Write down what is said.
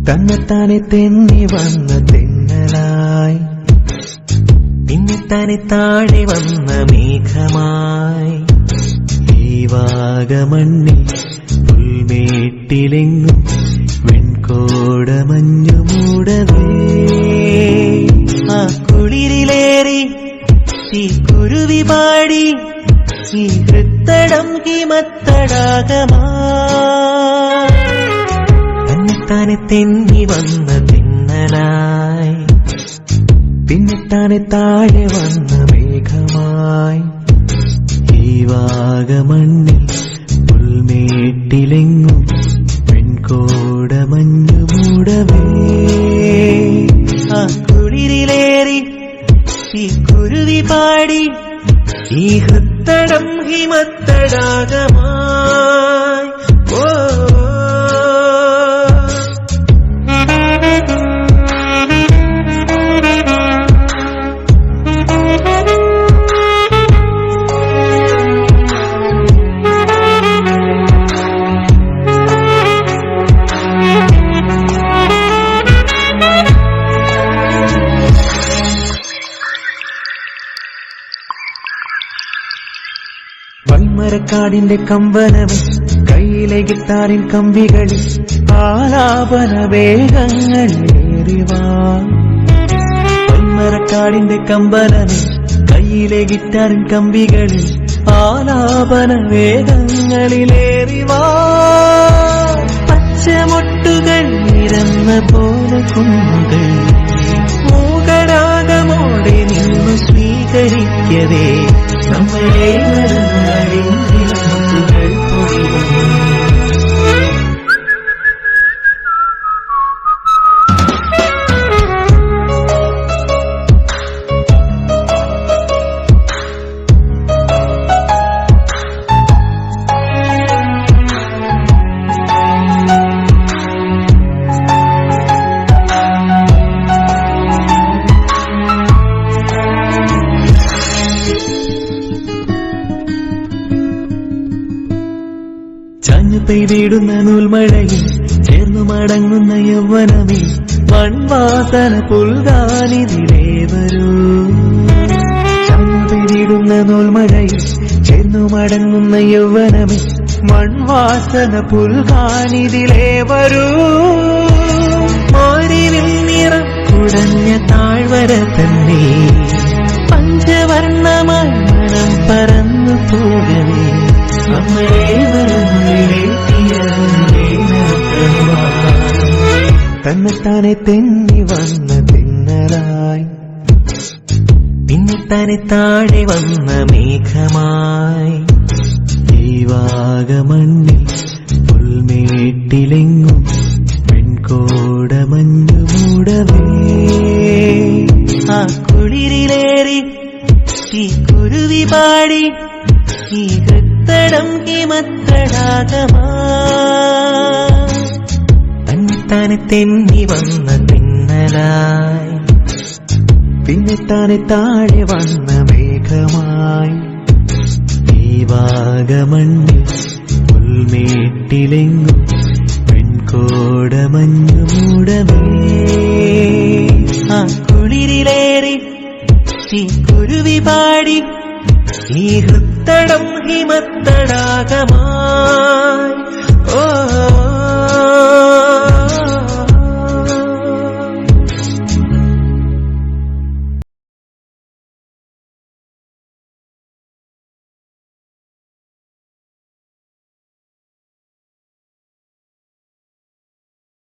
തന്നെത്താനെ തെന്നി വന്ന തെന്നലായി പിന്നെത്താനെ താഴെ വന്ന മേഘമായി ഈ വാഗമണ്ണിൽ പുൽമേട്ടിലെങ്ങും വെൺകോട മഞ്ഞു മൂടവേ ആ കുളിരിലേറി ഈ കുരുവി പാടി ഈ ഹൃത്തടം ഹിമത്തടാകമാ തന്നെത്താനെ തെന്നി വന്ന തെന്നലായി പിന്നെത്താനെ താഴെ വന്ന മേഘമായി ഈ വാഗമണ്ണിൽ പുൽമേട്ടിലെങ്ങും വെൺകോട മഞ്ഞു മൂടവേ ആ കുളിരിലേറി ഈ കുരുവി പാടി ഈ ഹൃത്തടം ഹിമത്തടാകമായി ഓ വൈമരക്കാടിന്റെ കമ്പനമേ കയ്യിലെ ഗിത്താറിൻ കമ്പികളിൽ ആലാപന വേഗങ്ങളേറിവാ വൈമരക്കാടിന്റെ കമ്പനമേ കയ്യിലെ ഗിത്താറിൻ കമ്പികളിൽ ആലാപന വേഗങ്ങളിലേറിവാ പച്ചമൊട്ടുകൾ നിരന്ന പോലെ കുന്നുകൾ മൂകരാഗമോടെ നിന്ന് സ്വീകരിക്കവേ നമ്മളെ ചാഞ്ഞു പെയ്തിടുന്ന നൂൽമഴയിൽ ചേർന്നു മടങ്ങുന്ന യൗവനമേ മൺവാസന പുൽകാനിതിലേ വരൂ ചാഞ്ഞു പെയ്തിടുന്ന നൂൽമഴയിൽ ചേർന്നു മടങ്ങുന്ന യൗവനമേ മൺവാസന പുൽകാനിതിലേ വരൂ മാരിവിൽ നിറം കുടഞ്ഞ താഴ്വര തന്നെ പഞ്ചവർണ്ണമായി മനം പറന്നു പോകവേ തന്നെത്താനെ തെന്നി വന്ന തെന്നലായി പിന്നെത്താനെ താഴെ വന്ന മേഘമായി ഈ വാഗമണ്ണിൽ പുൽമേട്ടിലെങ്ങും വെൺകോട മഞ്ഞു മൂടവേ ആ കുളിരിലേറി ഈ കുരുവി പാടി ഈ ഹൃത്തടം ഹിമത്തടാകമാ തന്നെത്താനെ തെന്നി വന്ന തെന്നലായി പിന്നെത്താനെ താഴെ വന്ന മേഘമായി ഈ വാഗമണ്ണിൽ പുൽമേട്ടിലെങ്ങും വെൺകോട മഞ്ഞു മൂടവേ ആ കുളിരിലേറി ഈ കുരുവി പാടി ഈ ഹൃത്തടം ഹിമത്തടാകമാ